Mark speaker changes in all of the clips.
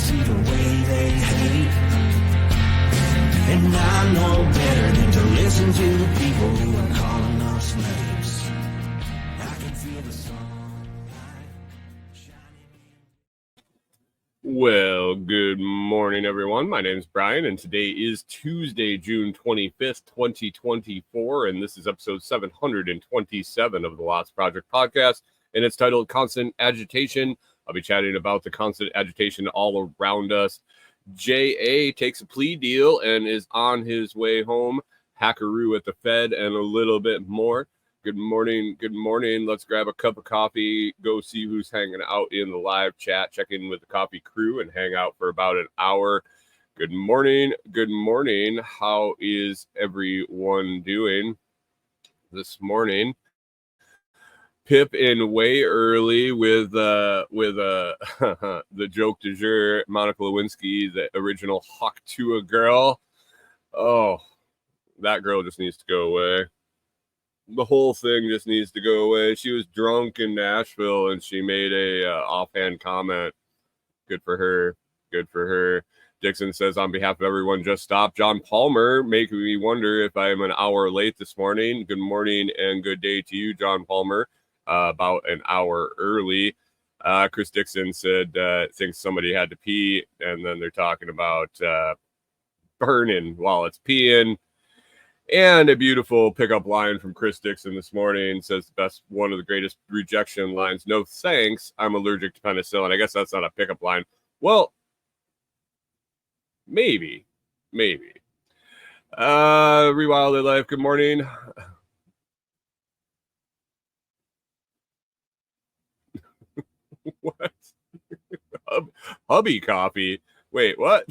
Speaker 1: see the way they hate. And I know better than to listen to people who are calling us names. I can feel the sunlight shining.
Speaker 2: Well, good morning, everyone. My name is Brian, and today is Tuesday, June 25th, 2024, and this is episode 727 of the Lost Project podcast, and it's titled Constant Agitation. I'll be chatting about the constant agitation all around us. J.A. takes a plea deal and is on his way home. Hackeroo at the Fed and a little bit more. Good morning. Good morning. Let's grab a cup of coffee, go see who's hanging out in the live chat, check in with the coffee crew, and hang out for about an hour. Good morning. Good morning. How is everyone doing this morning? Pip in way early with the joke du jour, Monica Lewinsky, the original Hawk Tua girl. Oh, that girl just needs to go away. The whole thing just needs to go away. She was drunk in Nashville and she made a offhand comment. Good for her. Good for her. Dixon says, on behalf of everyone, just stop. John Palmer, making me wonder if I'm an hour late this morning. Good morning and good day to you, John Palmer. About an hour early. Chris Dixon said, thinks somebody had to pee, and then they're talking about burning while it's peeing. And a beautiful pickup line from Chris Dixon this morning says one of the greatest rejection lines. No thanks. I'm allergic to penicillin. I guess that's not a pickup line. Well, maybe. Rewild Their Life. Good morning. What? Hubby coffee. Wait, what?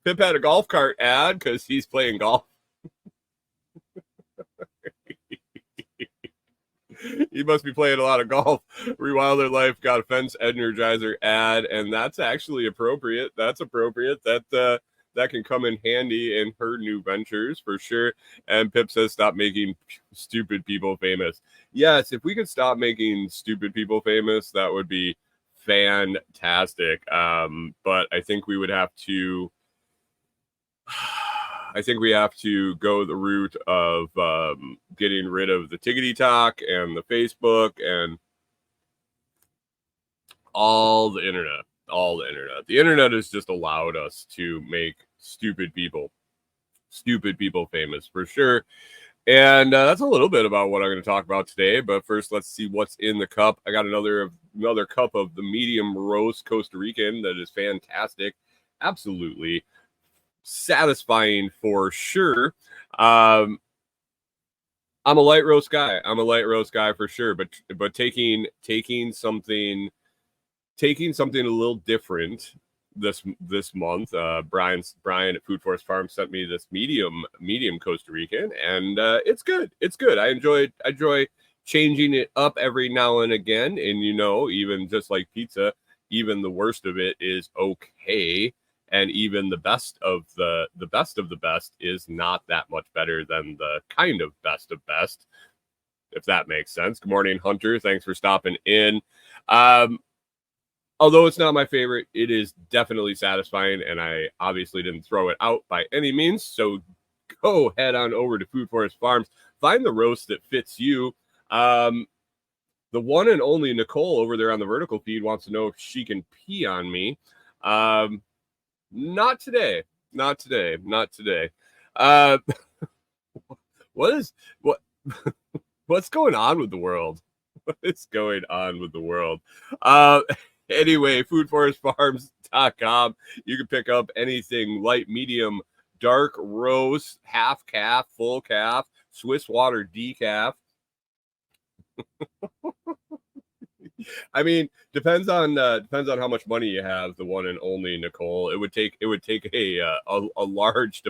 Speaker 2: Pip had a golf cart ad because he's playing golf. He must be playing a lot of golf. Rewild Their Life got a fence energizer ad, and that's actually appropriate. That's appropriate. That can come in handy in her new ventures for sure. And Pip says, stop making stupid people famous. Yes, if we could stop making stupid people famous, that would be fantastic. But I think we would have to... I think we have to go the route of getting rid of the Tickety Talk and the Facebook and all the internet. All the internet. The internet has just allowed us to make stupid people famous for sure. And that's a little bit about what I'm going to talk about today. But first, let's see what's in the cup. I got another cup of the medium roast Costa Rican that is fantastic. Absolutely satisfying for sure. I'm a light roast guy. For sure. But taking something a little different this month. Brian at Food Forest Farm sent me this medium Costa Rican, and it's good. I enjoy changing it up every now and again. And even just like pizza, even the worst of it is okay, and even the best of the best of the best is not that much better than the kind of best of best, if that makes sense. Good morning, Hunter. Thanks for stopping in. Although it's not my favorite, it is definitely satisfying, and I obviously didn't throw it out by any means. So go head on over to Food Forest Farms. Find the roast that fits you. The one and only Nicole over there on the vertical feed wants to know if she can pee on me. Not today. What's going on with the world? What is going on with the world? Anyway, foodforestfarms.com. You can pick up anything light, medium, dark roast, half calf, full calf, Swiss water decaf. I mean, depends on how much money you have. The one and only Nicole. It would take a large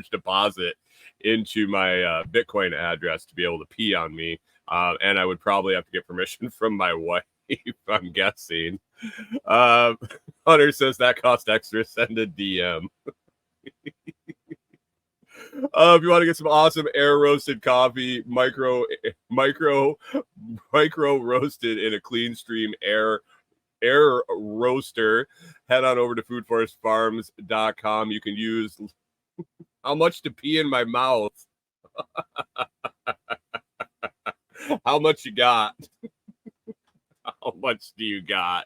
Speaker 2: deposit into my Bitcoin address to be able to pee on me, and I would probably have to get permission from my wife. I'm guessing. Hunter says that cost extra. Send a DM. If you want to get some awesome air roasted coffee, micro roasted in a clean stream air air roaster. Head on over to foodforestfarms.com. You can use how much to pee in my mouth. How much you got? How much do you got?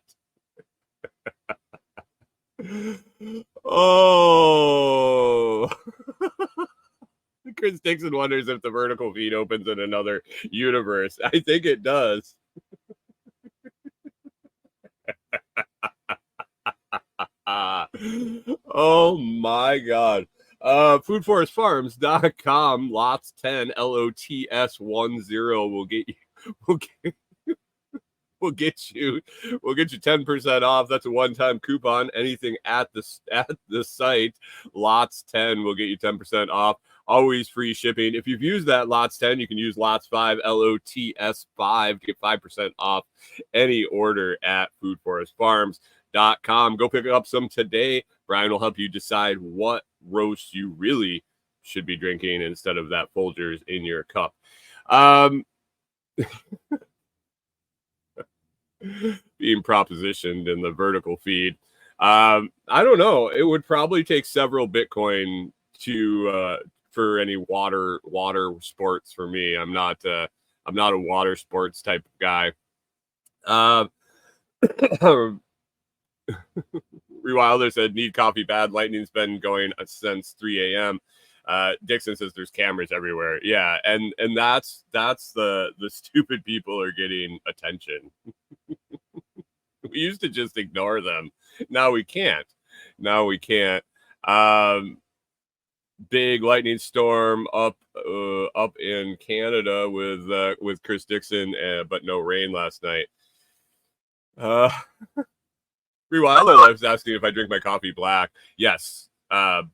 Speaker 2: Oh. Chris Dixon wonders if the vertical feed opens in another universe. I think it does. Oh my God. Foodforestfarms.com, lots 10, LOTS 10 will get you we'll get you 10% off. That's a one-time coupon. Anything at the site, lots 10 will get you 10% off. Always free shipping. If you've used that lots 10, you can use lots 5, LOTS 5 to get 5% off any order at foodforestfarms.com. Go pick up some today. Brian will help you decide what roast you really should be drinking instead of that Folgers in your cup. Being propositioned in the vertical feed. I don't know. It would probably take several Bitcoin to for any water sports for me. I'm not a water sports type of guy. Rewilder said, need coffee bad. Lightning's been going since 3 a.m. Dixon says there's cameras everywhere. Yeah, and that's the stupid people are getting attention. We used to just ignore them. Now we can't. Big lightning storm up in Canada with Chris Dixon, but no rain last night. Rewilder Life's asking if I drink my coffee black. Yes. Yes,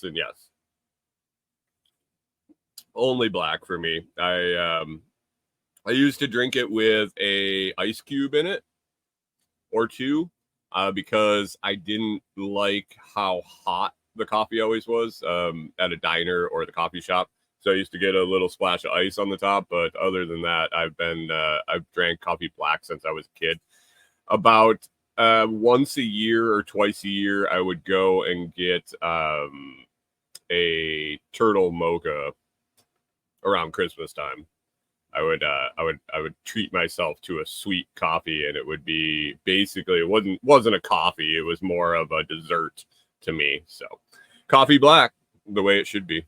Speaker 2: and yes. Only black for me. I used to drink it with a ice cube in it or two, because I didn't like how hot the coffee always was at a diner or the coffee shop. So I used to get a little splash of ice on the top, but other than that, I've drank coffee black since I was a kid. About once a year or twice a year, I would go and get a turtle mocha around Christmas time. I would treat myself to a sweet coffee, and it would be basically, it wasn't a coffee, it was more of a dessert to me. So coffee black, the way it should be.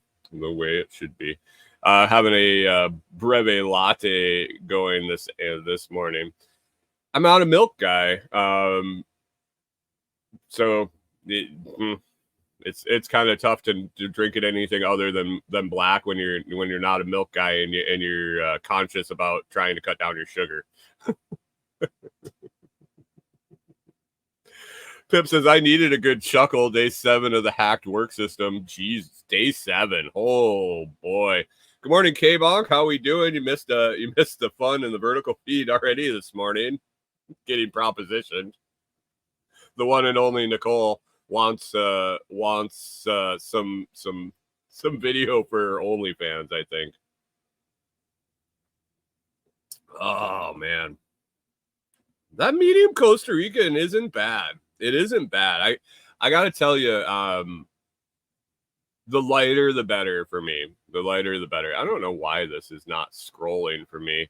Speaker 2: Having a breve latte going this morning. I'm not a milk guy, so it's kind of tough to drink it anything other than black when you're not a milk guy and you're conscious about trying to cut down your sugar. Pip says, I needed a good chuckle. Day 7 of the hacked work system. Jeez, day 7. Oh boy. Good morning, K-Bonk. How we doing? You missed the fun in the vertical feed already this morning. Getting propositioned. The one and only Nicole wants some video for OnlyFans, I think. Oh man. That medium Costa Rican isn't bad. It isn't bad. I gotta tell you, the lighter the better for me. The lighter the better. I don't know why this is not scrolling for me.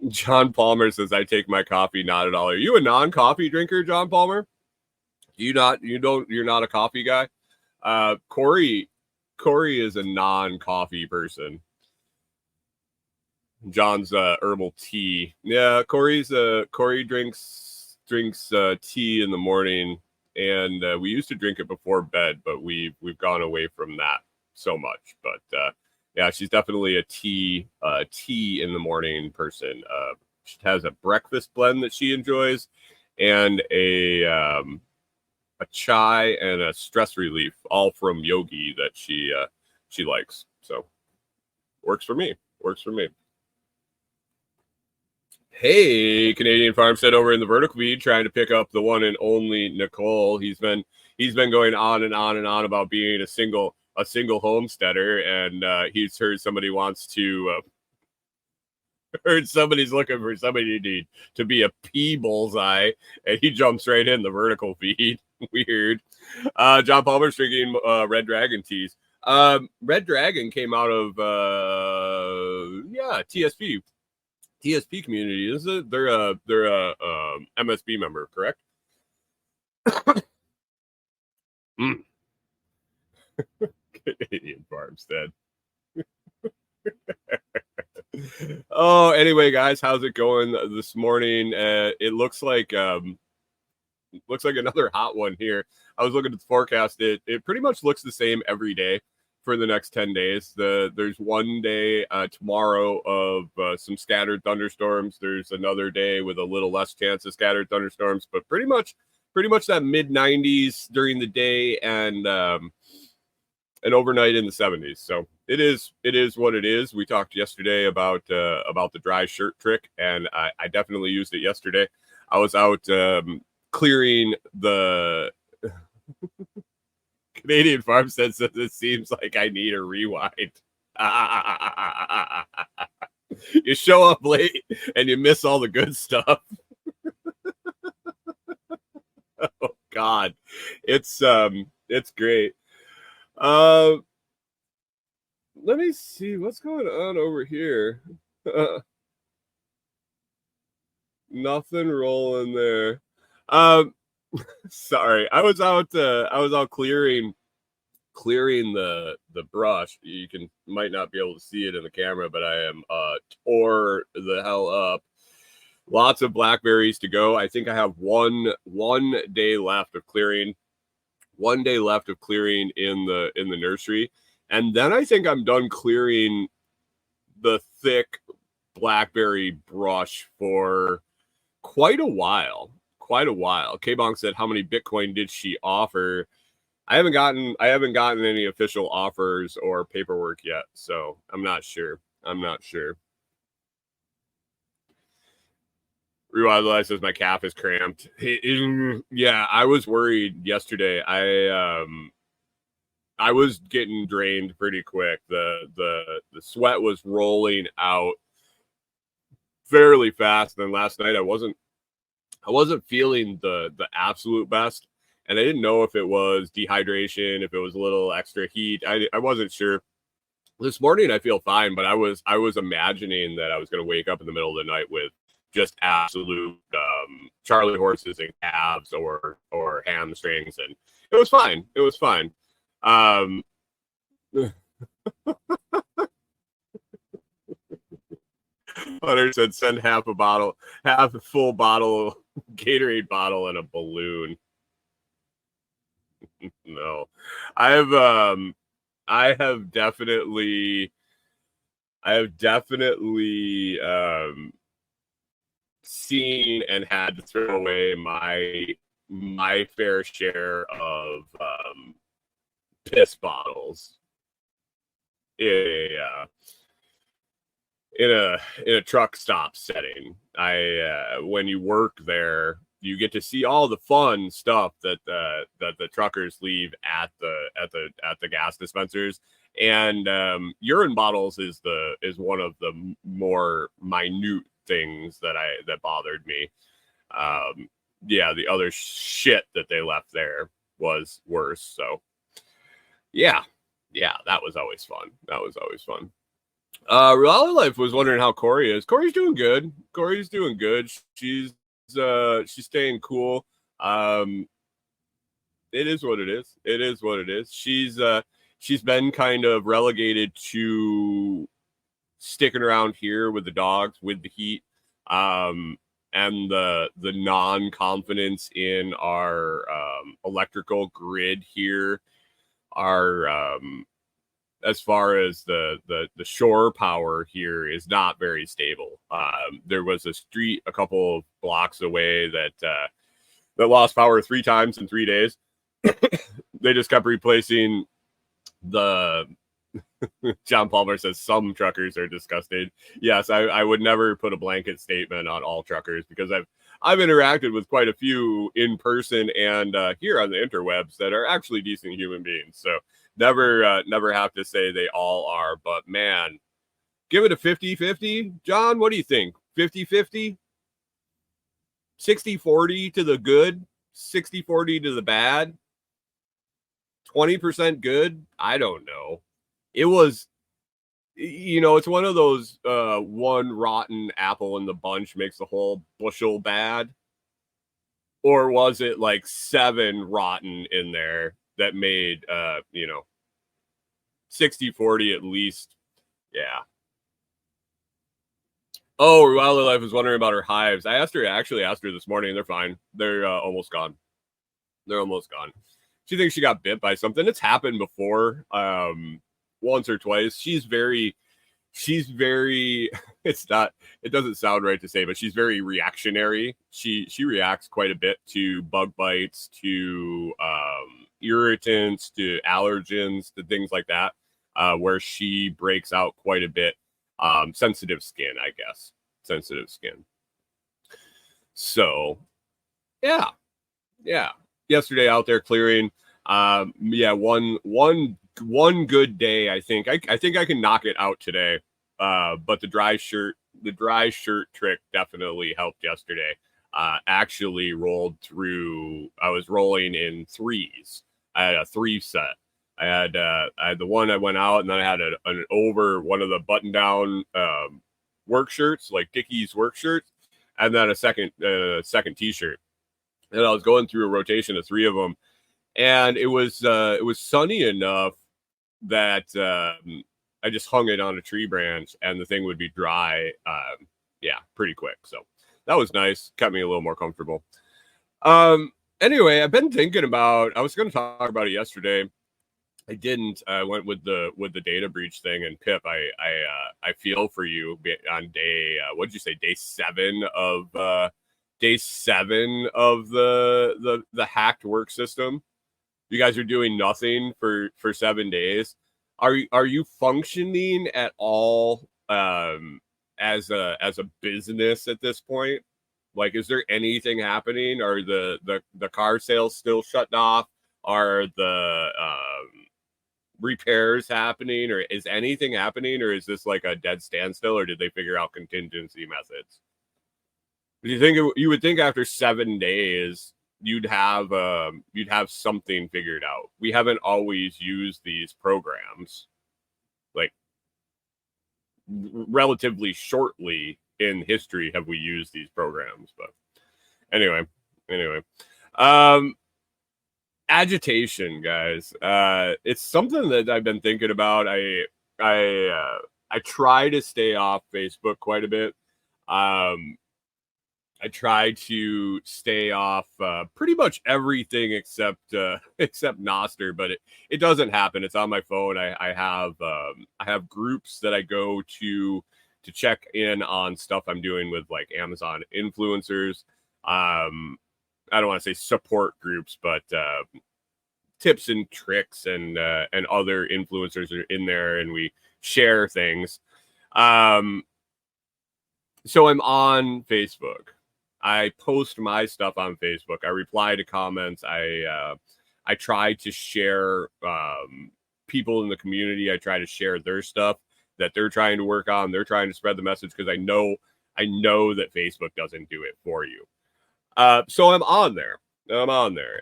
Speaker 2: John Palmer says, I take my coffee not at all. Are you a non-coffee drinker, John Palmer? You're not a coffee guy? Corey is a non-coffee person. John's herbal tea. Yeah, Corey drinks tea in the morning, and we used to drink it before bed, but we've gone away from that so much. But yeah, she's definitely a tea in the morning person. She has a breakfast blend that she enjoys, and a chai and a stress relief, all from Yogi, that she likes. So works for me. Hey, Canadian Farmstead over in the vertical feed, trying to pick up the one and only Nicole. He's been going on and on and on about being a single a single homesteader, and he's heard somebody wants to heard somebody's looking for somebody to be a pea bullseye, and he jumps right in the vertical feed. Weird. John Palmer's drinking Red Dragon teas. Red Dragon came out of TSP community. They're a MSB member, correct? Canadian Farmstead. Oh, anyway, guys, how's it going this morning? It looks like another hot one here. I was looking at the forecast. It pretty much looks the same every day for the next 10 days. There's one day tomorrow of some scattered thunderstorms. There's another day with a little less chance of scattered thunderstorms, but pretty much that mid 90s during the day and overnight in the 70s. So it is what it is. We talked yesterday about the dry shirt trick, and I definitely used it yesterday. I was out clearing the Canadian Farmstead says it seems like I need a rewind. You show up late and you miss all the good stuff. Oh God, it's great. Let me see what's going on over here. Nothing rolling there. Sorry, I was out clearing the brush. You might not be able to see it in the camera, but I am tore the hell up. Lots of blackberries to go. I think I have one day left of clearing. 1 day left of clearing in the nursery, and then I think I'm done clearing the thick blackberry brush for quite a while. K-Bonk said, how many Bitcoin did she offer? I haven't gotten any official offers or paperwork yet, so I'm not sure. Revitalize says my calf is cramped. Yeah, I was worried yesterday. I was getting drained pretty quick. The sweat was rolling out fairly fast. And then last night I wasn't feeling the absolute best, and I didn't know if it was dehydration, if it was a little extra heat. I wasn't sure. This morning I feel fine, but I was imagining that I was going to wake up in the middle of the night with just absolute Charlie horses and calves or hamstrings, and it was fine. Hunter said send half a full bottle, Gatorade bottle, and a balloon. No, I have definitely seen and had to throw away my fair share of piss bottles in a truck stop setting. When you work there, you get to see all the fun stuff that the truckers leave at the gas dispensers, and urine bottles is one of the more minute things that bothered me. The other shit that they left there was worse. So yeah, that was always fun. Real Life was wondering how Corey is. Corey's doing good. She's staying cool. It is what it is. She's been kind of relegated to sticking around here with the dogs, with the heat, and the non-confidence in our electrical grid here. Our as far as the shore power here is not very stable. There was a street a couple of blocks away that lost power 3 times in 3 days. They just kept replacing the John Palmer says some truckers are disgusted. Yes, I would never put a blanket statement on all truckers, because I've interacted with quite a few in person and here on the interwebs that are actually decent human beings. So never have to say they all are. But man, give it a 50-50. John, what do you think? 50-50? 60-40 to the good? 60-40 to the bad? 20% good? I don't know. It was, it's one of those one rotten apple in the bunch makes the whole bushel bad. Or was it like 7 rotten in there that made 60-40 at least? Yeah. Oh, Wildlife was wondering about her hives. I actually asked her this morning. They're fine. They're almost gone. They're almost gone. She thinks she got bit by something. It's happened before, once or twice. She's very it doesn't sound right to say, but she's very reactionary. She reacts quite a bit to bug bites, to irritants, to allergens, to things like that, where she breaks out quite a bit. Sensitive skin, I guess. Sensitive skin. So yeah. Yesterday out there clearing. One good day. I think I can knock it out today. But the dry shirt trick definitely helped yesterday. Actually rolled through. I was rolling in threes. I had a 3 set. I had the one I went out, and then I had an over one of the button down work shirts, like Dickies work shirts, and then a second t-shirt. And I was going through a rotation of 3 of them, and it was sunny enough that I just hung it on a tree branch, and the thing would be dry, pretty quick. So that was nice. Kept me a little more comfortable. Anyway, I've been thinking about. I was going to talk about it yesterday. I didn't. I went with the data breach thing, and Pip, I feel for you on day. What did you say? Day 7 of the hacked work system. You guys are doing nothing for 7 days. Are you functioning at all as a business at this point? Like, is there anything happening? Are the car sales still shut off? Are the repairs happening, or is anything happening, or is this like a dead standstill, or did they figure out contingency methods? You would think after 7 days you'd have something figured out. We haven't always used these programs, like relatively shortly in history have we used these programs. But anyway, agitation, guys. It's something that I've been thinking about. I try to stay off Facebook quite a bit. I try to stay off pretty much everything except Nostr, but it doesn't happen. It's on my phone. I have groups that I go to check in on stuff I'm doing with like Amazon influencers. I don't want to say support groups, but tips and tricks and other influencers are in there, and we share things. So I'm on Facebook. I post my stuff on Facebook. I reply to comments. I try to share people in the community. I try to share their stuff that they're trying to work on. They're trying to spread the message because I know that Facebook doesn't do it for you. So I'm on there.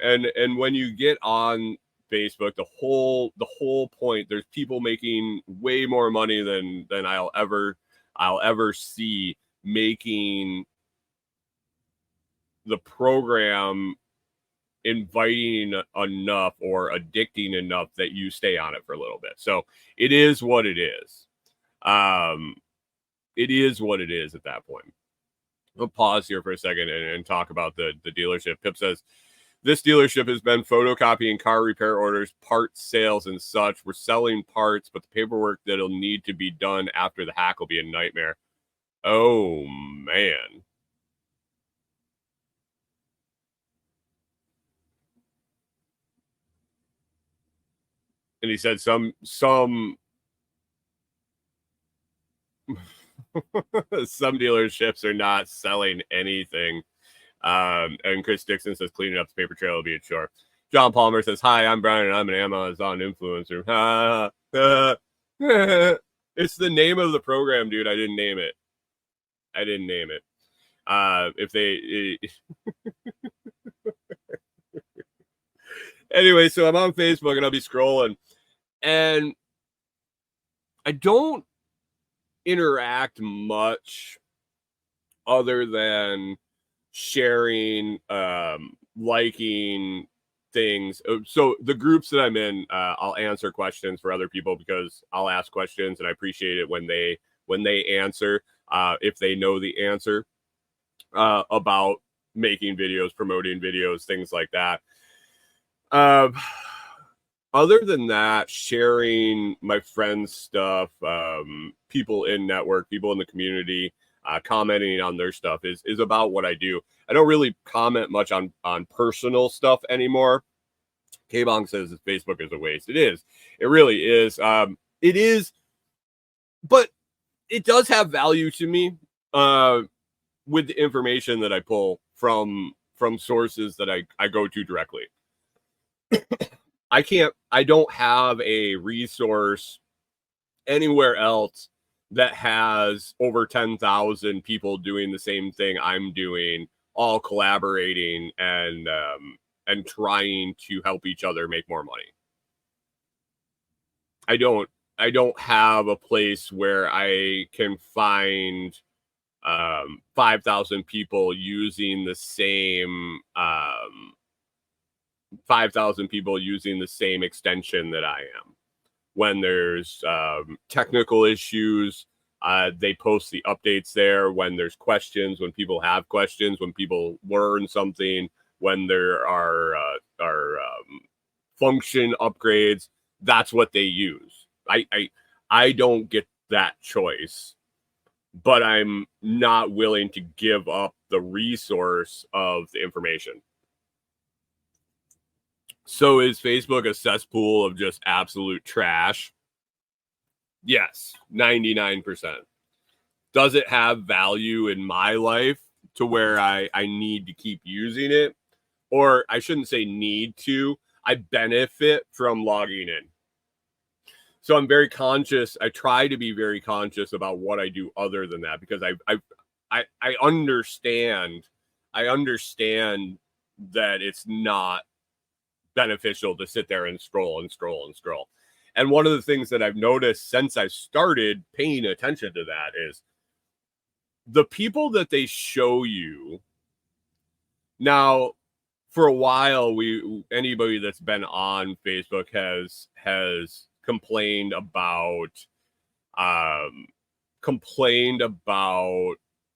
Speaker 2: And when you get on Facebook, the whole point, there's people making way more money than I'll ever see making the program inviting enough or addicting enough that you stay on it for a little bit. So it is what it is. It is what it is at that point. We'll pause here for a second and talk about the dealership. Pip says, this dealership has been photocopying car repair orders, parts sales, and such. We're selling parts, but the paperwork that'll need to be done after the hack will be a nightmare. Oh, man. And he said some some dealerships are not selling anything. And Chris Dixon says cleaning up the paper trail will be a chore. John Palmer says, hi, I'm Brian and I'm an Amazon influencer. It's the name of the program, dude. I didn't name it. Anyway, so I'm on Facebook and I'll be scrolling and I don't interact much other than sharing, liking things. So the groups that I'm in, I'll answer questions for other people because I'll ask questions and I appreciate it when they answer, if they know the answer, about making videos, promoting videos, things like that. Other than that, sharing my friends' stuff, people in network, people in the community, commenting on their stuff is about what I do. I don't really comment much on personal stuff anymore. K-Bong says that Facebook is a waste. It is. It really is. It is, but it does have value to me, with the information that I pull from sources that I go to directly. I don't have a resource anywhere else that has over 10,000 people doing the same thing I'm doing, all collaborating and trying to help each other make more money. I don't have a place where I can find 5,000 people using the same 5,000 people using the same extension that I am. When there's technical issues, they post the updates there. When there's questions, when people have questions, when people learn something, when there are function upgrades, that's what they use. I don't get that choice, but I'm not willing to give up the resource of the information. So is Facebook a cesspool of just absolute trash? Yes, 99%. Does it have value in my life to where I need to keep using it? Or I shouldn't say need to. I benefit from logging in. So I'm very conscious. I try to be very conscious about what I do other than that because I understand. I understand that it's not beneficial to sit there and scroll and scroll and scroll. And one of the things that I've noticed since I started paying attention to that is the people that they show you. Now, for a while, anybody that's been on Facebook has complained about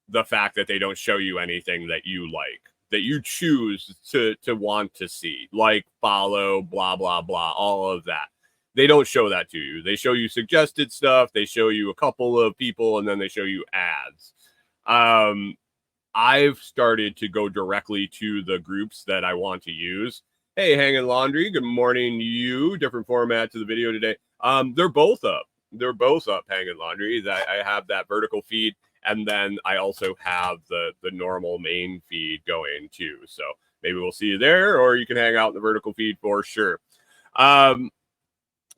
Speaker 2: the fact that they don't show you anything that you like, that you choose to want to see, like follow, blah, blah, blah, all of that. They don't show that to you. They show you suggested stuff. They show you a couple of people, and then they show you ads. I've started to go directly to the groups that I want to use. Hey, Hanging Laundry, good morning to you. Different format to the video today. They're both up. They're both up, Hanging Laundry. I have that vertical feed, and then I also have the normal main feed going too. So maybe we'll see you there, or you can hang out in the vertical feed for sure.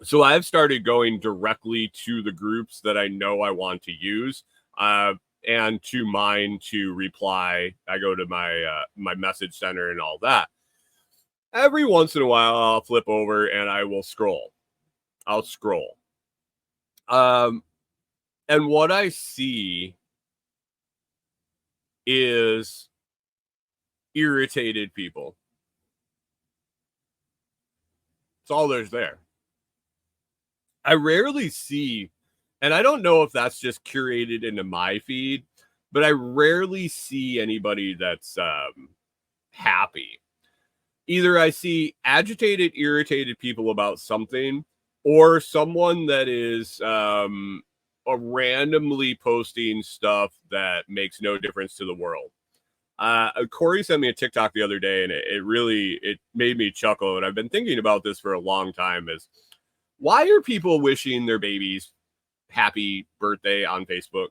Speaker 2: So I've started going directly to the groups that I know I want to use, and to mine to reply. I go to my message center and all that. Every once in a while, I'll flip over and I will scroll. I'll scroll. And what I see is irritated people. It's all there's there. I rarely see, and I don't know if that's just curated into my feed, but I rarely see anybody that's happy. Either I see agitated, irritated people about something, or someone that is randomly posting stuff that makes no difference to the world. Corey sent me a TikTok the other day, and it made me chuckle. And I've been thinking about this for a long time. Is why are people wishing their babies happy birthday on Facebook?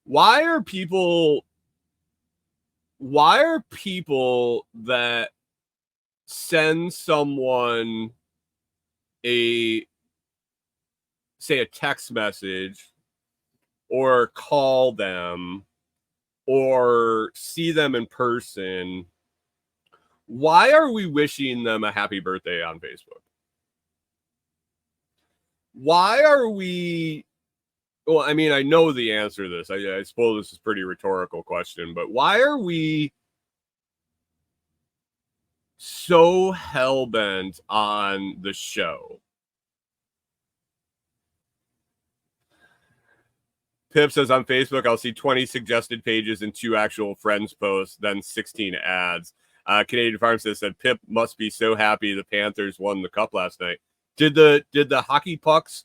Speaker 2: Why are people why are people that send someone a text message or call them or see them in person, why are we wishing them a happy birthday on Facebook? Why are we? Well, I mean, I know the answer to this. I suppose this is a pretty rhetorical question, but why are we so hell-bent on the show? Pip says on Facebook, I'll see 20 suggested pages and 2 actual friends posts, then 16 ads. Canadian Pharmacist said Pip must be so happy the Panthers won the cup last night. Did the hockey pucks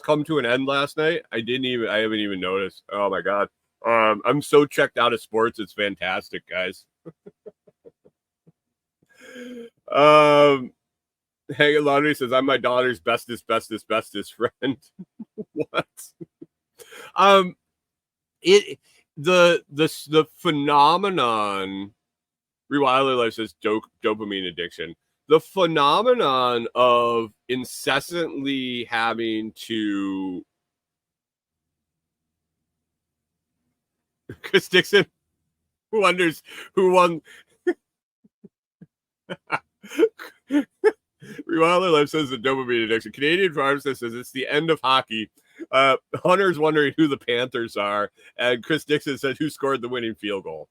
Speaker 2: come to an end last night? I haven't even noticed. Oh my god. I'm so checked out of sports. It's fantastic, guys. Hagen Laundry says I'm my daughter's bestest friend. What? The phenomenon. Rewilder Life says dopamine addiction. The phenomenon of incessantly having to. Chris Dixon wonders who won. Rewilder Life says the dopamine addiction. Canadian Pharmacist says it's the end of hockey. Hunter's wondering who the Panthers are, and Chris Dixon said who scored the winning field goal.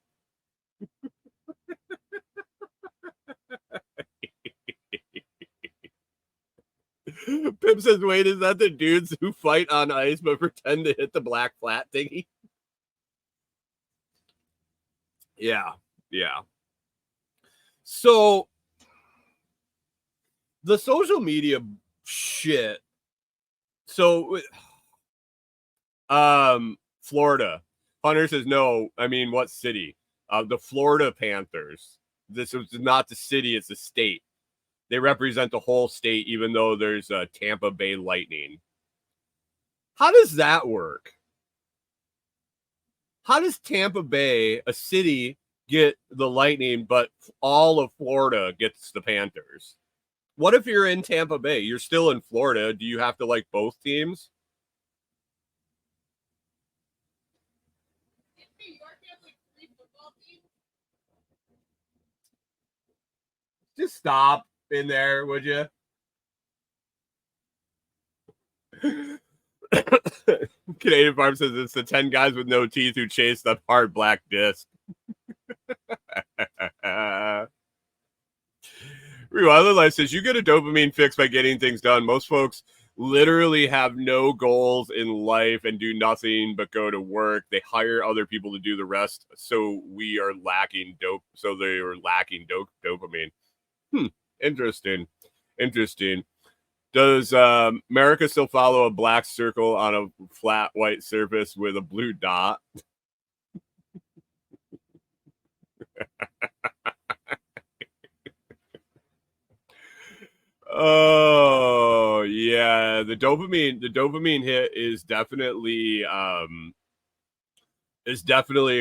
Speaker 2: Pip says, wait, is that the dudes who fight on ice but pretend to hit the black flat thingy? Yeah. So the social media shit. So Florida. Hunter says no. I mean, what city? The Florida Panthers. This is not the city, it's the state. They represent the whole state, even though there's a Tampa Bay Lightning. How does that work? How does Tampa Bay, a city, get the Lightning, but all of Florida gets the Panthers? What if you're in Tampa Bay? You're still in Florida. Do you have to like both teams? Just stop in there, would you? Canadian Farm says it's the 10 guys with no teeth who chase the hard black disc. Real Other Life says you get a dopamine fix by getting things done. Most folks literally have no goals in life and do nothing but go to work. They hire other people to do the rest. So we are lacking dope. So they are lacking dopamine. Interesting. Does America still follow a black circle on a flat white surface with a blue dot? Oh yeah, the dopamine hit is definitely a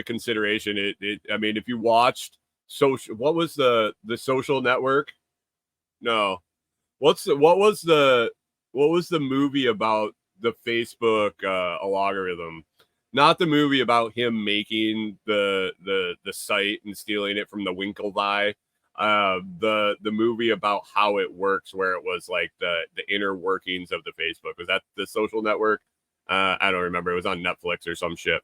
Speaker 2: consideration. I mean, if you watched social, what was the Social Network? No, what was the movie about the Facebook algorithm? Not the movie about him making the site and stealing it from the Winklevi. The movie about how it works, where it was like the inner workings of the Facebook. Was that the Social Network? I don't remember. It was on Netflix or some shit.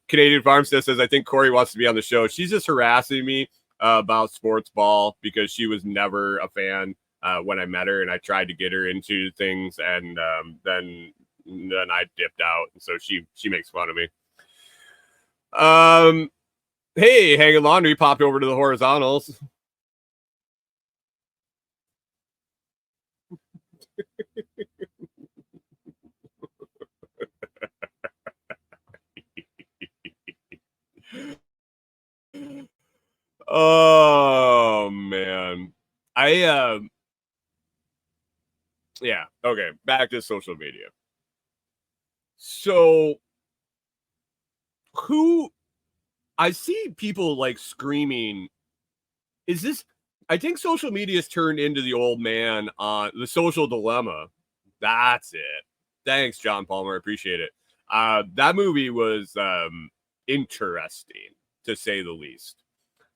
Speaker 2: Canadian Farmstead says, I think Corey wants to be on the show. She's just harassing me about sports ball because she was never a fan when I met her, and I tried to get her into things, and then I dipped out, so she makes fun of me. Hey, Hanging Laundry popped over to the horizontals. Oh man. Yeah, okay, back to social media. So who I see people like screaming, is this, I think social media has turned into the old man on the social dilemma. That's it. Thanks, John Palmer. Appreciate it. That movie was interesting, to say the least.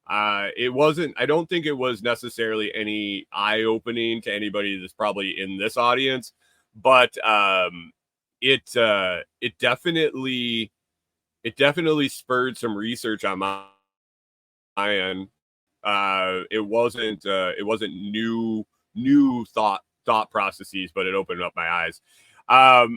Speaker 2: It wasn't, I don't think it was necessarily any eye-opening to anybody that's probably in this audience, but it definitely spurred some research on my end. It wasn't new thought processes, but it opened up my eyes. I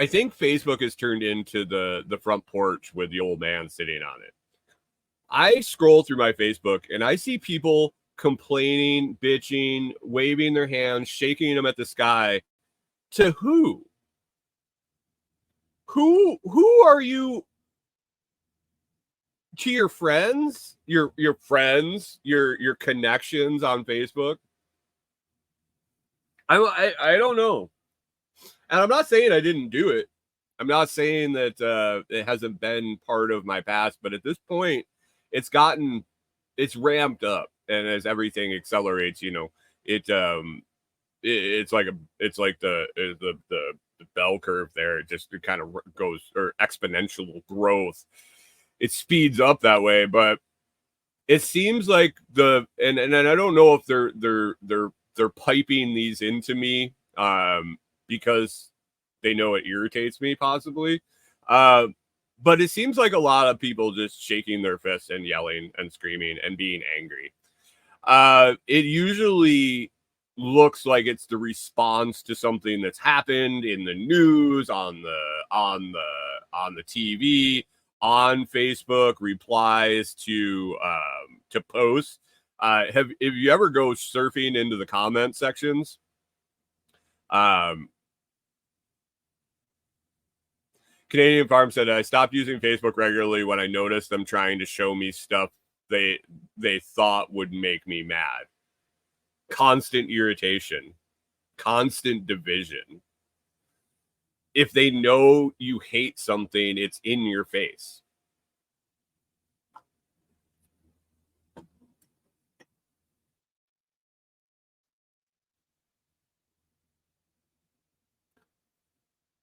Speaker 2: think Facebook has turned into the front porch with the old man sitting on it. I scroll through my Facebook and I see people complaining, bitching, waving their hands, shaking them at the sky. To who? Who are you? To your friends, your friends, your connections on Facebook. I don't know, and I'm not saying I didn't do it. I'm not saying that it hasn't been part of my past, but at this point, it's ramped up, and as everything accelerates, it's like the bell curve there. It just kind of goes, or exponential growth. It speeds up that way, but it seems like and I don't know if they're piping these into me because they know it irritates me, possibly. But it seems like a lot of people just shaking their fists and yelling and screaming and being angry. It usually looks like it's the response to something that's happened in the news, on the TV, on Facebook, replies to posts. If you ever go surfing into the comment sections, Canadian Farm said, I stopped using Facebook regularly when I noticed them trying to show me stuff they thought would make me mad. Constant irritation, constant division. If they know you hate something, it's in your face.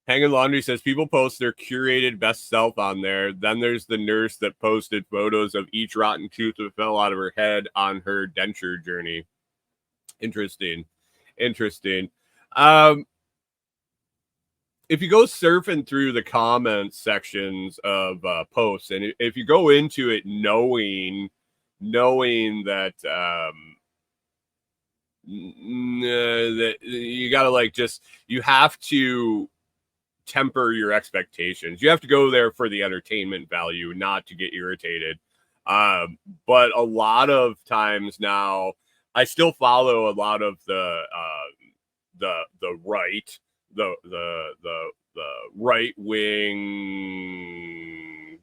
Speaker 2: Hanging Laundry says people post their curated best self on there. Then there's the nurse that posted photos of each rotten tooth that fell out of her head on her denture journey. Interesting. If you go surfing through the comments sections of posts, and if you go into it knowing that that you gotta you have to temper your expectations. You have to go there for the entertainment value, not to get irritated. But a lot of times now, I still follow a lot of the right, the right wing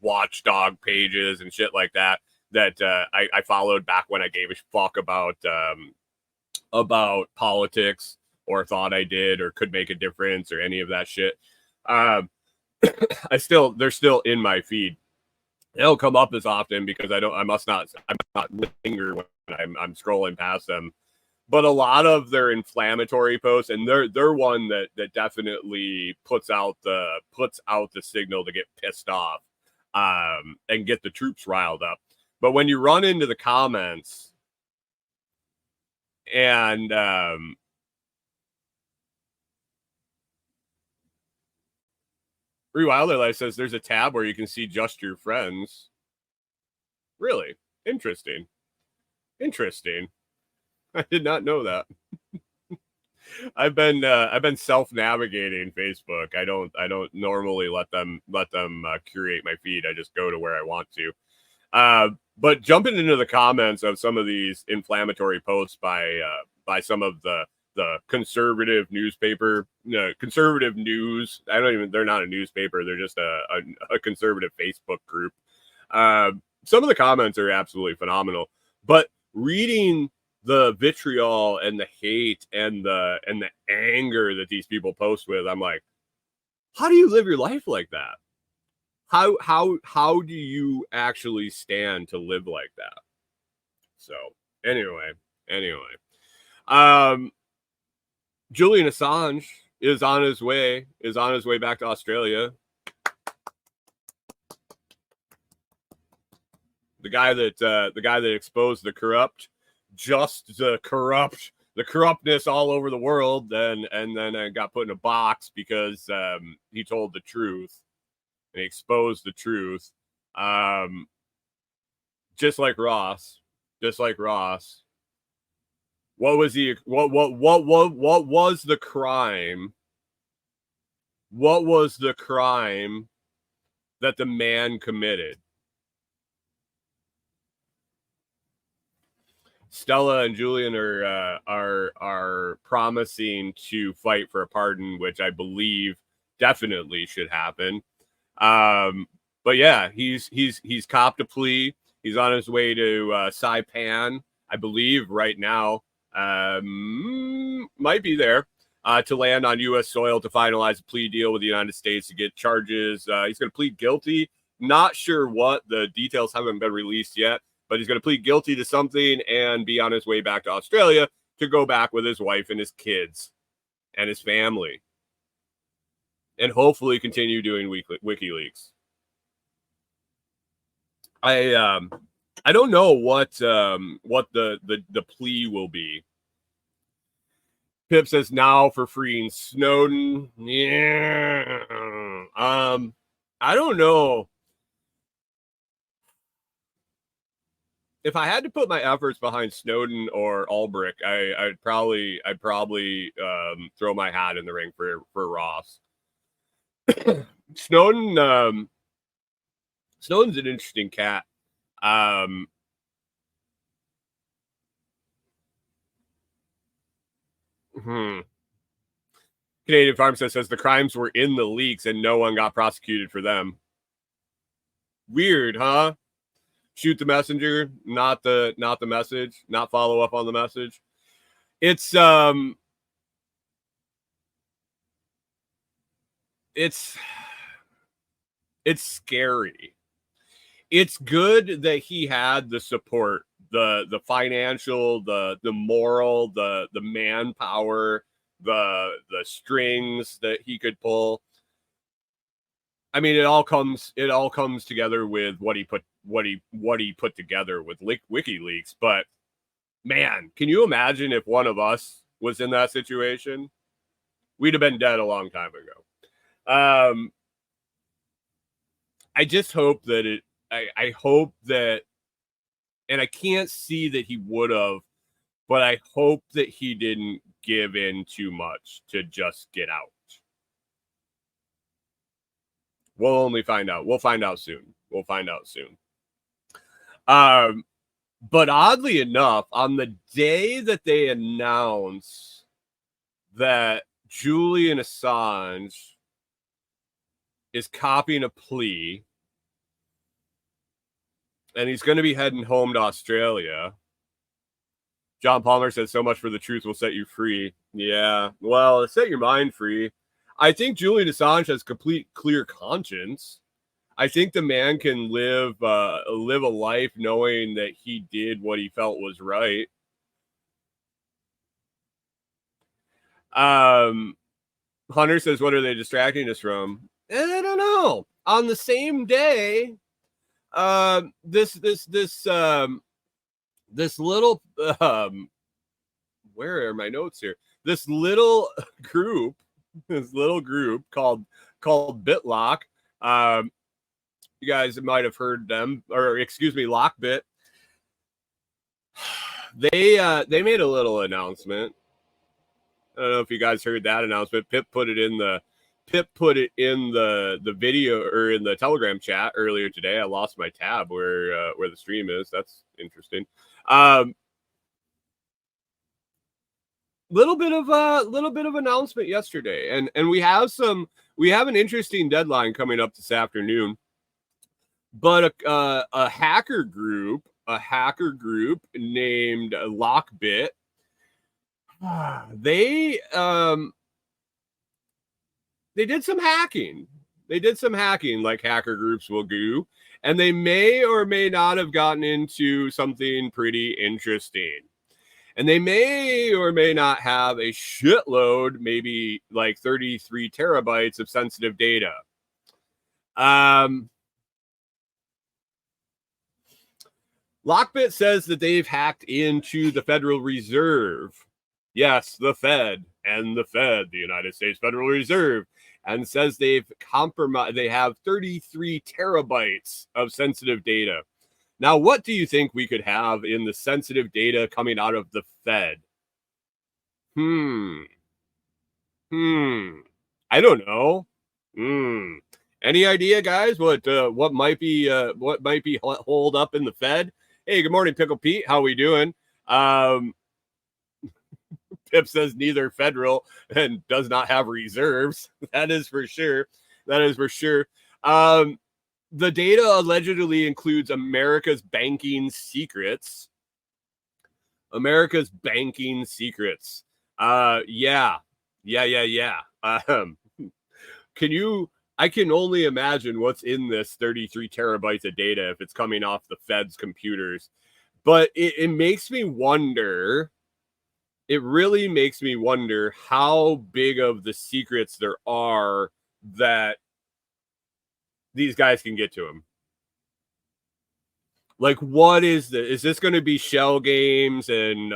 Speaker 2: watchdog pages and shit like that I followed back when I gave a fuck about politics, or thought I did or could make a difference or any of that shit. They're still in my feed. They don't come up as often because I'm not linger when I'm scrolling past them. But a lot of their inflammatory posts, and they're one that definitely puts out the signal to get pissed off and get the troops riled up. But when you run into the comments and Rewilder Life says there's a tab where you can see just your friends. Really? Interesting. I did not know that. I've been self-navigating Facebook. I don't normally let them curate my feed. I just go to where I want to. But jumping into the comments of some of these inflammatory posts by some of the conservative newspaper, conservative news. They're not a newspaper. They're just a conservative Facebook group. Some of the comments are absolutely phenomenal, but reading the vitriol and the hate and the anger that these people post with, I'm like, How do you live your life like that? How do you actually stand to live like that? So anyway, um, Julian Assange is on his way back to Australia. The guy that exposed the corruptness all over the world, and then got put in a box because he told the truth and he exposed the truth. Just like Ross. What was the crime? What was the crime that the man committed? Stella and Julian are promising to fight for a pardon, which I believe definitely should happen. But yeah, he's copped a plea. He's on his way to Saipan, I believe, right now. Might be there to land on U.S. soil to finalize a plea deal with the United States to get charges. He's going to plead guilty. Not sure what. The details haven't been released yet, but he's going to plead guilty to something and be on his way back to Australia to go back with his wife and his kids and his family, and hopefully continue doing WikiLeaks. I don't know what the plea will be. Pip says now for freeing Snowden. Yeah. I don't know. If I had to put my efforts behind Snowden or Ulbricht, I'd probably throw my hat in the ring for Ross. Snowden's an interesting cat. Canadian Farmstead says the crimes were in the leaks and no one got prosecuted for them. Weird, huh? Shoot the messenger, not the message, not follow up on the message. It's scary. It's good that he had the support, the financial, the moral, the manpower, the strings that he could pull. I mean, it all comes together with what he put together with WikiLeaks. But man, can you imagine if one of us was in that situation? We'd have been dead a long time ago. I just hope that I hope that, and I can't see that he would have, but I hope that he didn't give in too much to just get out. We'll only find out. We'll find out soon. But oddly enough, on the day that they announce that Julian Assange is copying a plea and he's going to be heading home to Australia, John Palmer says, so much for the truth will set you free. Yeah, well, set your mind free. I think Julian Assange has complete clear conscience. I think the man can live a life knowing that he did what he felt was right. Hunter says, what are they distracting us from? I don't know. On the same day, this little where are my notes here? This little group called BitLock. You guys might have heard them, or excuse me, Lockbit. They made a little announcement. I don't know if you guys heard that announcement. Pip put it in the video or in the Telegram chat earlier today. I lost my tab where the stream is. That's interesting. Little bit of announcement yesterday, and we have an interesting deadline coming up this afternoon. But a hacker group named Lockbit, they they did some hacking. They did some hacking like hacker groups will do. And they may or may not have gotten into something pretty interesting. And they may or may not have a shitload, maybe like 33 terabytes of sensitive data. Lockbit says that they've hacked into the Federal Reserve. Yes, the Fed, the United States Federal Reserve, and says they've compromised. They have 33 terabytes of sensitive data. Now, what do you think we could have in the sensitive data coming out of the Fed? I don't know. Any idea, guys? What might be holed up in the Fed? Hey, good morning, Pickle Pete. How we doing? Pip says neither federal and does not have reserves. That is for sure. The data allegedly includes America's banking secrets. Yeah. I can only imagine what's in this 33 terabytes of data if it's coming off the Fed's computers. But it makes me wonder. It really makes me wonder how big of the secrets there are that these guys can get to them. Like, what is this? Is this going to be shell games and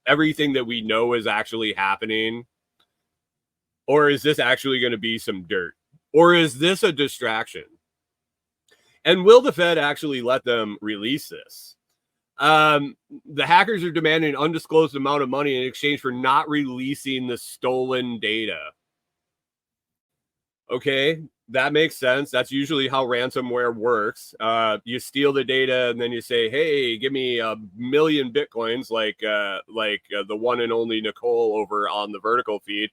Speaker 2: everything that we know is actually happening? Or is this actually going to be some dirt? Or is this a distraction? And will the Fed actually let them release this? The hackers are demanding an undisclosed amount of money in exchange for not releasing the stolen data. Okay, that makes sense. That's usually how ransomware works. You steal the data and then you say, "Hey, give me 1,000,000 bitcoins," like the one and only Nicole over on the vertical feed.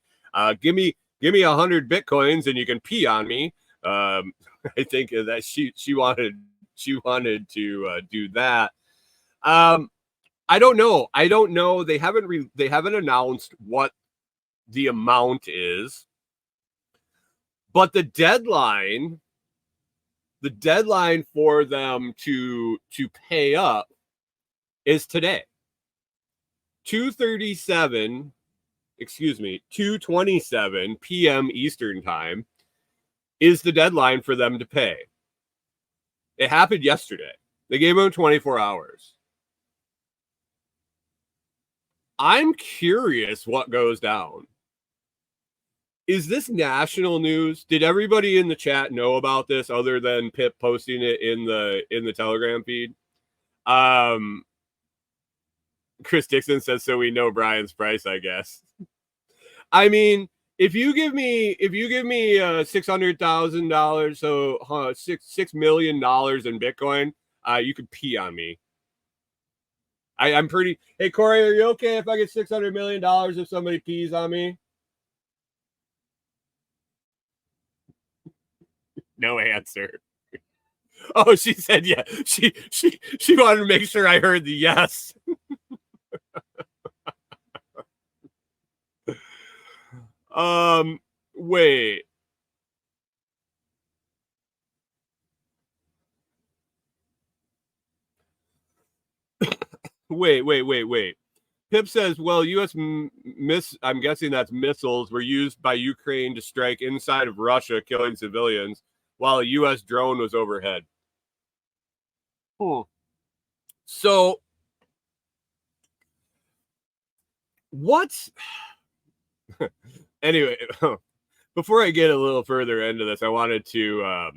Speaker 2: Give me 100 bitcoins and you can pee on me. I think that she wanted to do that. I don't know. They haven't announced what the amount is, but the deadline for them to pay up is today. 2:27 p.m. Eastern time is the deadline for them to pay. It happened yesterday. They gave them 24 hours. I'm curious what goes down. Is this national news? Did everybody in the chat know about this other than Pip posting it in the Telegram feed? Chris Dixon says, so we know Brian's price, I guess. I mean, if you give me $600,000, so $6 million in Bitcoin, you could pee on me. I'm pretty. Hey, Corey, are you okay if I get $600 million if somebody pees on me? No answer. Oh, she said yeah. She wanted to make sure I heard the yes. Wait. Wait. Pip says, well, I'm guessing that's missiles were used by Ukraine to strike inside of Russia, killing civilians, while a U.S. drone was overhead. So, what's... Anyway, before I get a little further into this, I wanted to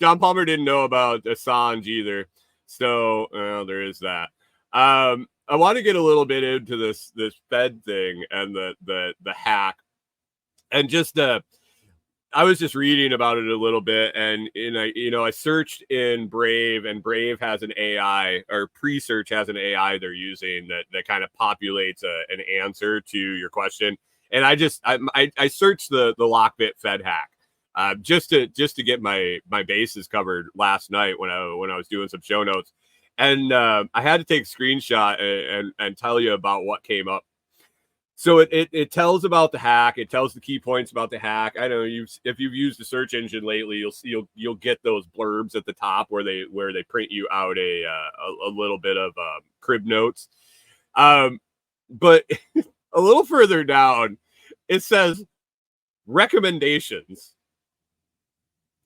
Speaker 2: John Palmer didn't know about Assange either. So there is that. I want to get a little bit into this Fed thing and the hack. And just I was just reading about it a little bit, and I searched in Brave, and Brave has an AI, or Pre-Search has an AI they're using that kind of populates an answer to your question. And I searched the Lockbit Fed hack just to get my bases covered last night when I was doing some show notes, and I had to take a screenshot and tell you about what came up. So it tells about the hack. It tells the key points about the hack. I know if you've used the search engine lately, you'll get those blurbs at the top where they print you out a little bit of crib notes. But a little further down, it says recommendations,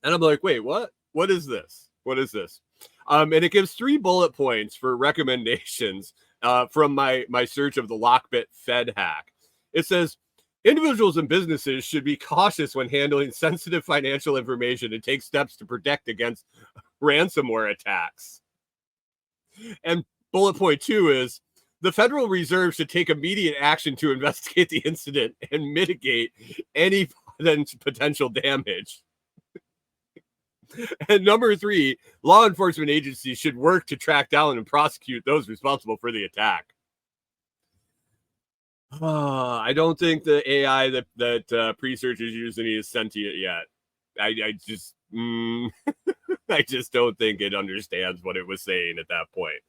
Speaker 2: and I'm like, wait, what? What is this? What is this? And it gives 3 bullet points for recommendations from my search of the Lockbit Fed hack. It says individuals and businesses should be cautious when handling sensitive financial information and take steps to protect against ransomware attacks. And bullet point 2 is the Federal Reserve should take immediate action to investigate the incident and mitigate any potential damage. And number 3, law enforcement agencies should work to track down and prosecute those responsible for the attack. I don't think the AI that Presearch is using is sentient yet. I just I just don't think it understands what it was saying at that point.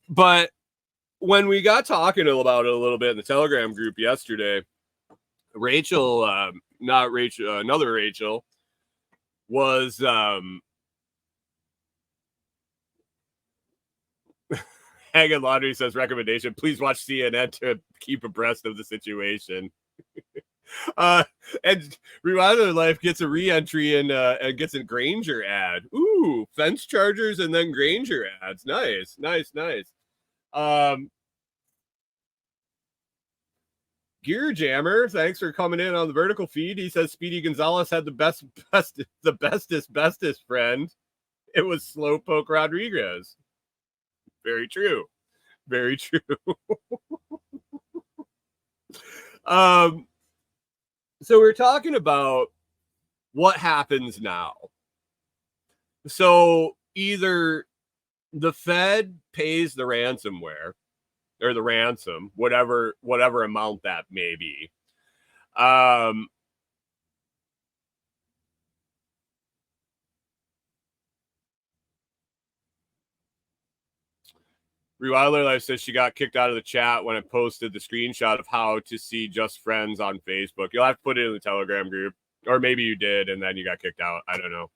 Speaker 2: But when we got talking about it a little bit in the Telegram group yesterday, Rachel, not Rachel, another Rachel, was Hagen Laundry says recommendation, please watch CNN to keep abreast of the situation. And Rewinder Life gets a re-entry and gets a Granger ad. Ooh, fence chargers and then Granger ads. Nice. Gear Jammer, thanks for coming in on the vertical feed. He says Speedy Gonzalez had the bestest friend. It was Slowpoke Rodriguez. Very true. So we're talking about what happens now. So either the Fed pays the ransomware or the ransom, whatever amount that may be. Rewiler Life says she got kicked out of the chat when I posted the screenshot of how to see Just Friends on Facebook. You'll have to put it in the Telegram group, or maybe you did and then you got kicked out. I don't know.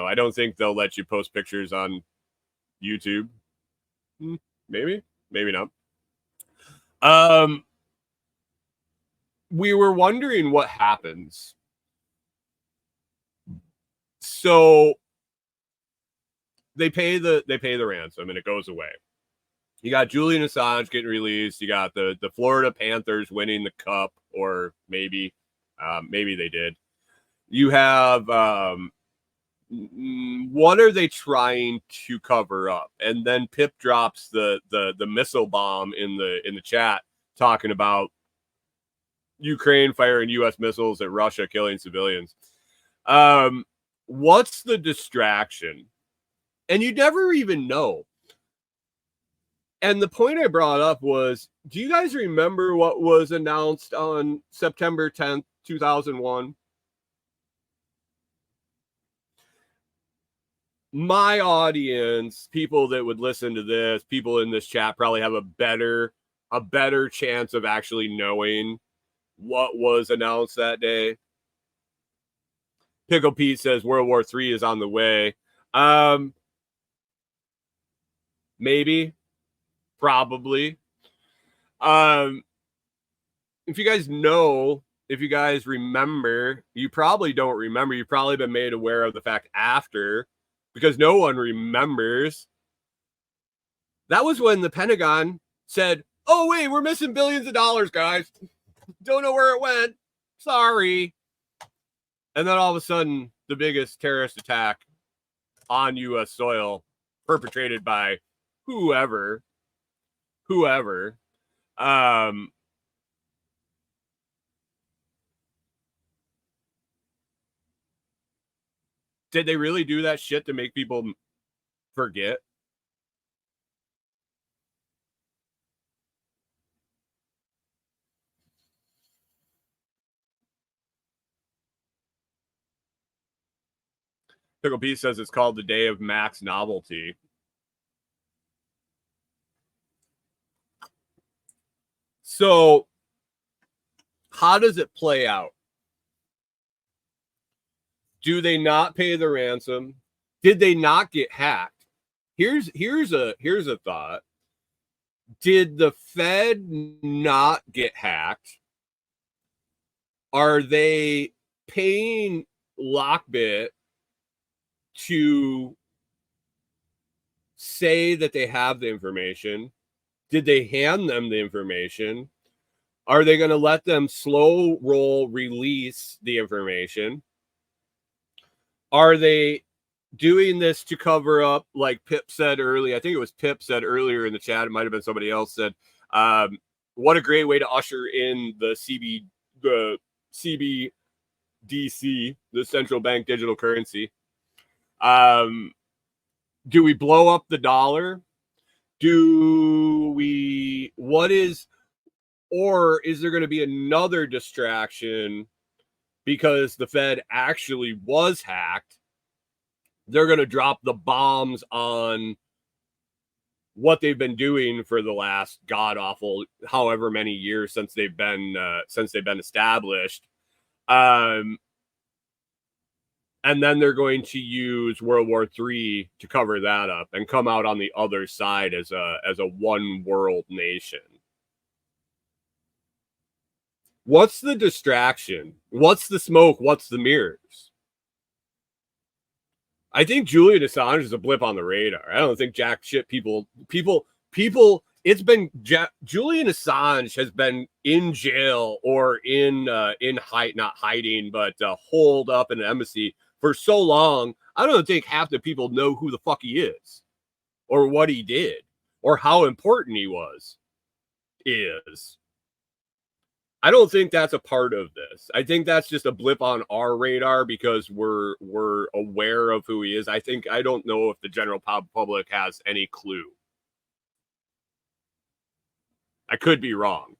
Speaker 2: I don't think they'll let you post pictures on YouTube. Maybe not. We were wondering what happens. So they pay the ransom and it goes away. You got Julian Assange getting released. You got the Florida Panthers winning the cup, or maybe they did. You have what are they trying to cover up? And then Pip drops the missile bomb in the chat talking about Ukraine firing U.S. missiles at Russia, killing civilians. What's the distraction? And you never even know. And the point I brought up was, do you guys remember what was announced on September 10th, 2001? My audience, people that would listen to this, people in this chat probably have a better chance of actually knowing what was announced that day. Pickle Pete says World War III is on the way. Maybe. Probably. If you guys know, if you guys remember, you probably don't remember. You've probably been made aware of the fact after, because no one remembers. That was when the Pentagon said, oh, wait, we're missing billions of dollars, guys. Don't know where it went. Sorry. And then all of a sudden, the biggest terrorist attack on U.S. soil perpetrated by whoever. Did they really do that shit to make people forget? Pickle P says it's called the Day of Max Novelty. So how does it play out? Do they not pay the ransom? Did they not get hacked? Here's a thought. Did the Fed not get hacked? Are they paying Lockbit to say that they have the information? Did they hand them the information? Are they going to let them slow roll release the information? Are they doing this to cover up, like Pip said earlier? I think it was Pip said earlier in the chat. It might have been somebody else said, what a great way to usher in the CBDC, the central bank digital currency. Do we blow up the dollar? Or is there going to be another distraction because the Fed actually was hacked? They're going to drop the bombs on what they've been doing for the last god awful however many years since they've been established, and then they're going to use World War III to cover that up and come out on the other side as a one world nation. What's the distraction? What's the smoke? What's the mirrors? I think Julian Assange is a blip on the radar. I don't think jack shit people. It's been Julian Assange has been in jail or not hiding, but holed up in an embassy for so long. I don't think half the people know who the fuck he is, or what he did, or how important he is. I don't think that's a part of this. I think that's just a blip on our radar because we're aware of who he is. I don't know if the general public has any clue. I could be wrong.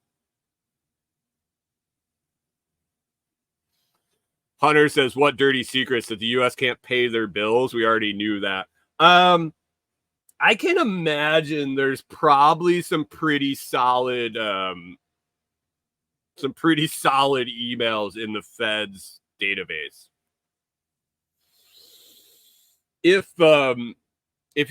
Speaker 2: Hunter says, what dirty secrets that the U.S. can't pay their bills? We already knew that. I can imagine there's probably some pretty solid emails in the Fed's database. If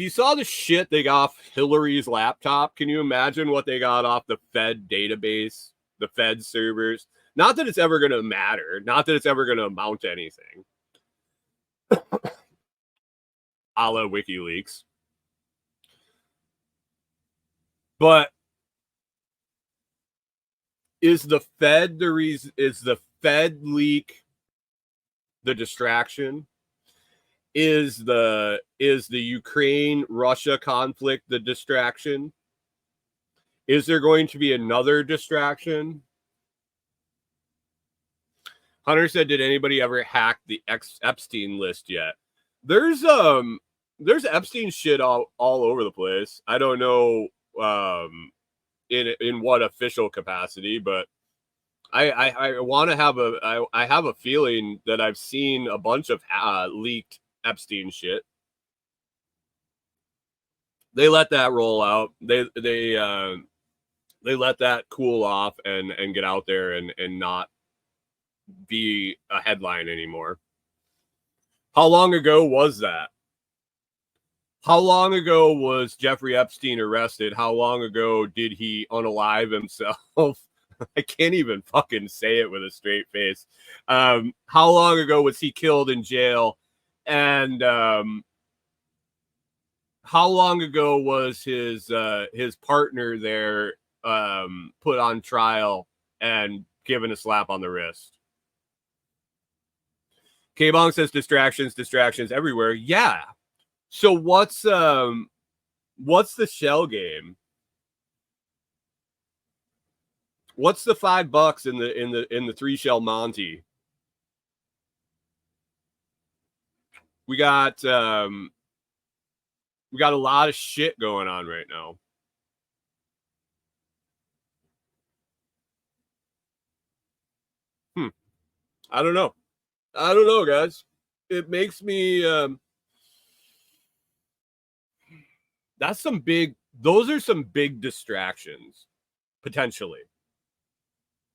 Speaker 2: you saw the shit they got off Hillary's laptop, can you imagine what they got off the Fed database, the Fed servers? Not that it's ever going to matter. Not that it's ever going to amount to anything. A la WikiLeaks. But is the Fed the reason? Is the Fed leak the distraction? Is the Ukraine-Russia conflict the distraction? Is there going to be another distraction? Hunter said, did anybody ever hack the Epstein list yet? There's Epstein shit all over the place. I don't know in what official capacity, but I want to have I have a feeling that I've seen a bunch of leaked Epstein shit. They let that roll out. They let that cool off and get out there and not be a headline anymore. How long ago was that? How long ago was Jeffrey Epstein arrested? How long ago did he unalive himself? I can't even fucking say it with a straight face. How long ago was he killed in jail? And how long ago was his partner there put on trial and given a slap on the wrist? K-Bong says distractions everywhere. Yeah. So what's the shell game? What's the $5 in the 3-shell Monty? We got a lot of shit going on right now. I don't know, guys. It makes me those are some big distractions potentially.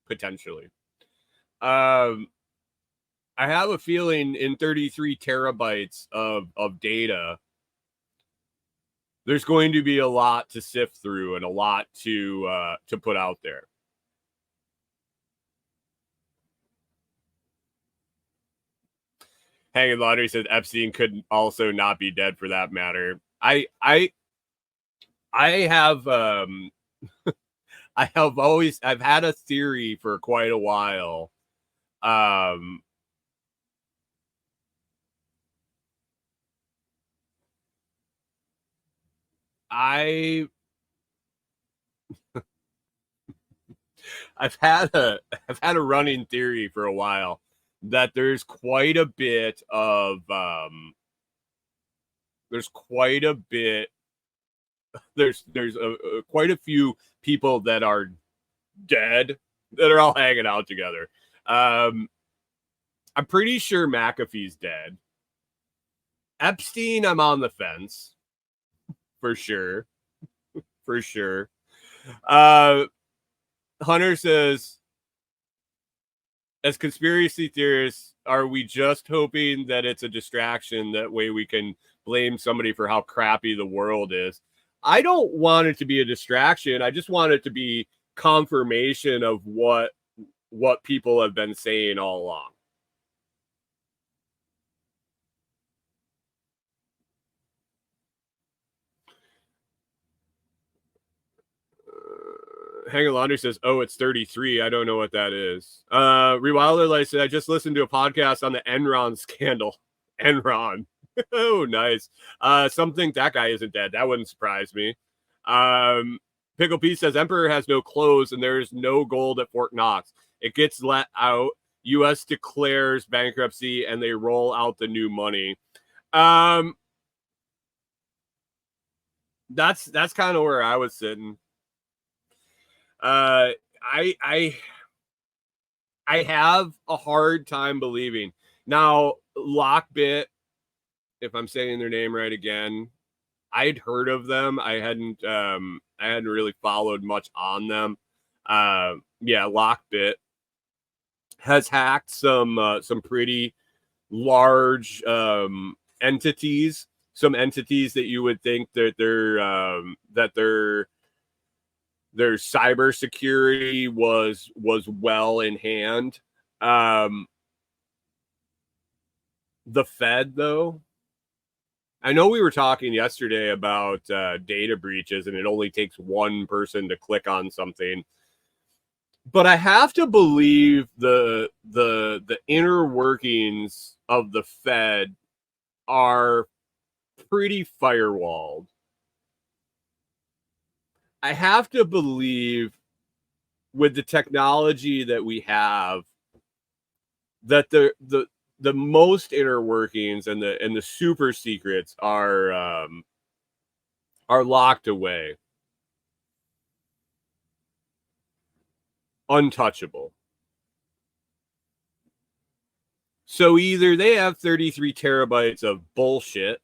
Speaker 2: potentially. I have a feeling in 33 terabytes of data, there's going to be a lot to sift through and a lot to put out there. Hanging Laundry says Epstein could also not be dead for that matter. I have I've had a theory for quite a while. I've had a running theory for a while that there's quite a bit of quite a few people that are dead that are all hanging out together. I'm pretty sure McAfee's dead. Epstein, I'm on the fence. For sure. Hunter says, as conspiracy theorists, are we just hoping that it's a distraction? That way we can blame somebody for how crappy the world is. I don't want it to be a distraction. I just want it to be confirmation of what people have been saying all along. Hanging Laundry says, oh, it's 33. I don't know what that is. Rewilder Light said, I just listened to a podcast on the Enron scandal. Enron. Oh, nice. Some think that guy isn't dead. That wouldn't surprise me. Pickle P says, Emperor has no clothes and there is no gold at Fort Knox. It gets let out. U.S. declares bankruptcy and they roll out the new money. That's kind of where I was sitting. I have a hard time believing. Now, Lockbit, if I'm saying their name right again, I'd heard of them. I hadn't really followed much on them. Lockbit has hacked some pretty large entities, some entities that you would think that their cybersecurity was well in hand. The Fed, though, I know we were talking yesterday about data breaches, and it only takes one person to click on something. But I have to believe the inner workings of the Fed are pretty firewalled. I have to believe with the technology that we have that the most inner workings and the super secrets are locked away, untouchable. So either they have 33 terabytes of bullshit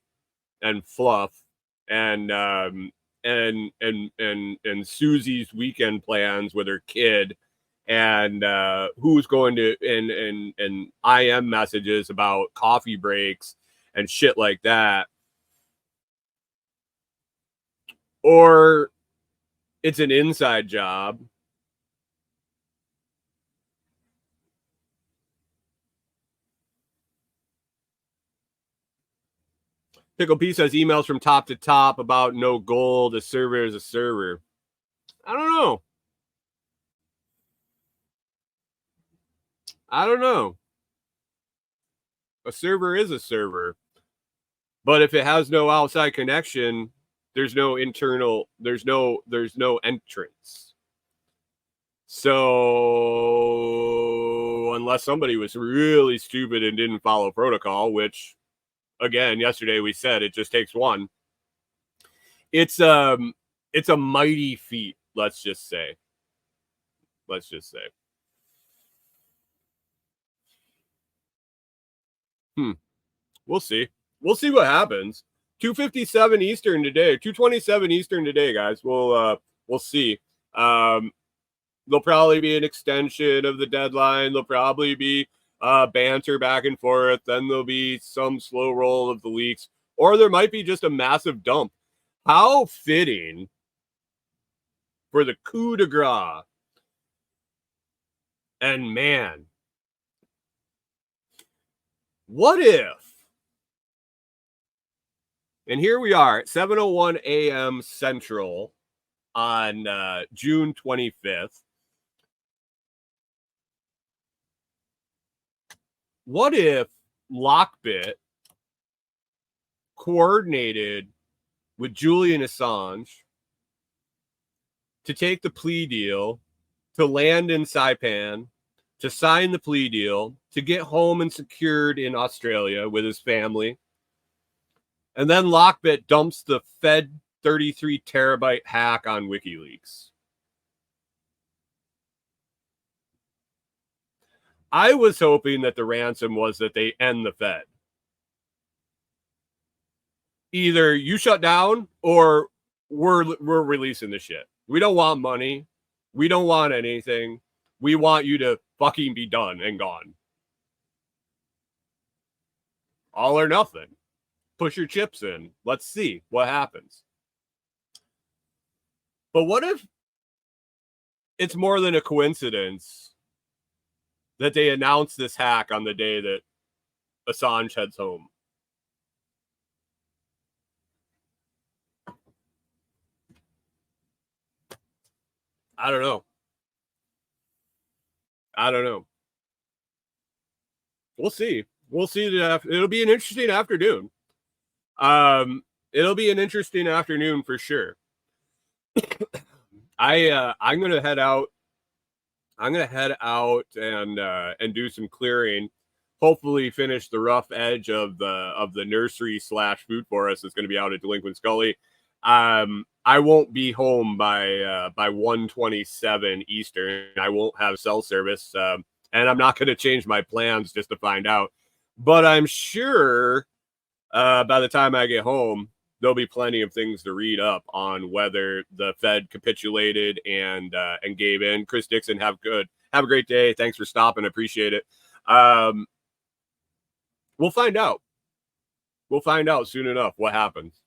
Speaker 2: and fluff and Susie's weekend plans with her kid and who's going to and IM messages about coffee breaks and shit like that, or it's an inside job. Pickle P says emails from top to top about no gold. A server is a server. I don't know. A server is a server. But if it has no outside connection, there's no internal, there's no entrance. So unless somebody was really stupid and didn't follow protocol, which again, yesterday we said it just takes one. It's a mighty feat, let's just say. We'll see. We'll see what happens. 2:57 Eastern today, 2:27 Eastern today, guys. We'll see. There'll probably be an extension of the deadline. There'll probably be banter back and forth. Then there'll be some slow roll of the leaks, or there might be just a massive dump. How fitting for the coup de grace. And man, what if? And here we are at 7:01 a.m. Central on June 25th. What if Lockbit coordinated with Julian Assange to take the plea deal, to land in Saipan, to sign the plea deal, to get home and secured in Australia with his family, and then Lockbit dumps the Fed 33 terabyte hack on WikiLeaks? I was hoping that the ransom was that they end the Fed. Either you shut down or we're releasing the shit. We don't want money. We don't want anything. We want you to fucking be done and gone. All or nothing. Push your chips in. Let's see what happens. But what if it's more than a coincidence that they announced this hack on the day that Assange heads home? I don't know. We'll see. It'll be an interesting afternoon. It'll be an interesting afternoon for sure. I'm gonna head out. I'm gonna head out and do some clearing. Hopefully, finish the rough edge of the nursery / food forest that's going to be out at Delinquent Scully. I won't be home by 1:27 Eastern. I won't have cell service, and I'm not going to change my plans just to find out. But I'm sure by the time I get home, there'll be plenty of things to read up on whether the Fed capitulated and gave in. Chris Dixon, have a great day. Thanks for stopping. Appreciate it. We'll find out. We'll find out soon enough what happens.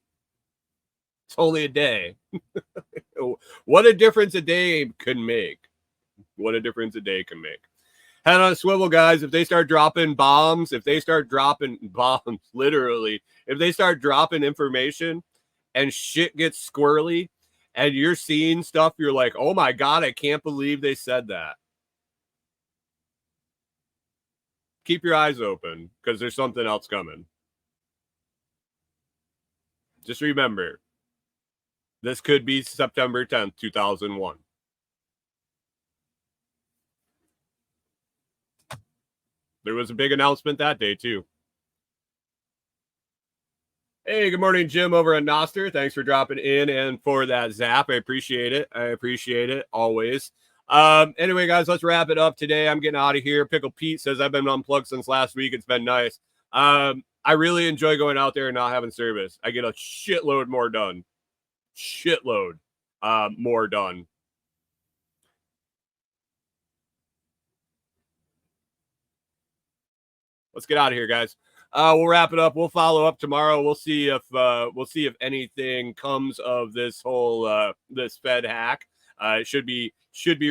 Speaker 2: It's only a day. What a difference a day can make. What a difference a day can make. Head on a swivel, guys. If they start dropping bombs, literally, if they start dropping information and shit gets squirrely and you're seeing stuff, you're like, oh my God, I can't believe they said that. Keep your eyes open because there's something else coming. Just remember, this could be September 10th, 2001. There was a big announcement that day, too. Hey, good morning, Jim, over at Noster. Thanks for dropping in and for that zap. I appreciate it. Always. Anyway, guys, let's wrap it up today. I'm getting out of here. Pickle Pete says I've been unplugged since last week. It's been nice. I really enjoy going out there and not having service. I get a shitload more done. More done. Let's get out of here, guys. We'll wrap it up. We'll follow up tomorrow. We'll see if anything comes of this whole this Fed hack. It should be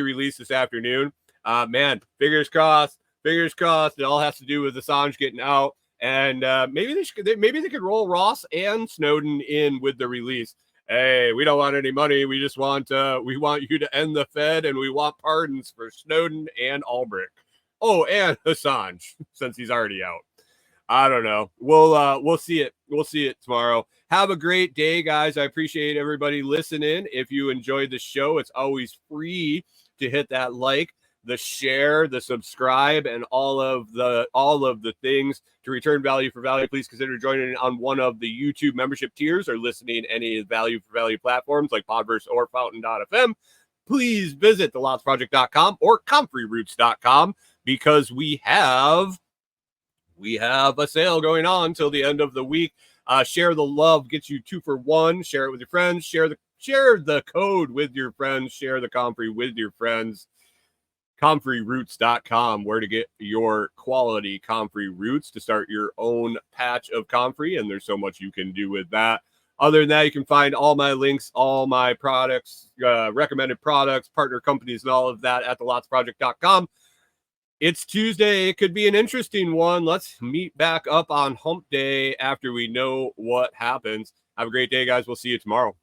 Speaker 2: released this afternoon. Man, fingers crossed. It all has to do with Assange getting out, and maybe they could roll Ross and Snowden in with the release. Hey, we don't want any money. We just want you to end the Fed, and we want pardons for Snowden and Albrecht. Oh, and Assange, since he's already out. I don't know. We'll see it. We'll see it tomorrow. Have a great day, guys. I appreciate everybody listening. If you enjoyed the show, it's always free to hit that like, the share, the subscribe, and all of the things to return value for value. Please consider joining on one of the YouTube membership tiers or listening any value for value platforms like Podverse or Fountain.fm. Please visit thelotsproject.com or comfrey.roots.com because we have a sale going on till the end of the week. Share the love gets you 2 for 1. Share it with your friends. Share the code with your friends. Share the Comfrey with your friends. comfrey.roots.com, where to get your quality comfrey roots to start your own patch of comfrey. And there's so much you can do with that. Other than that, you can find all my links, all my products, recommended products, partner companies, and all of that at thelotsproject.com. It's Tuesday. It could be an interesting one. Let's meet back up on hump day after we know what happens. Have a great day, guys. We'll see you tomorrow.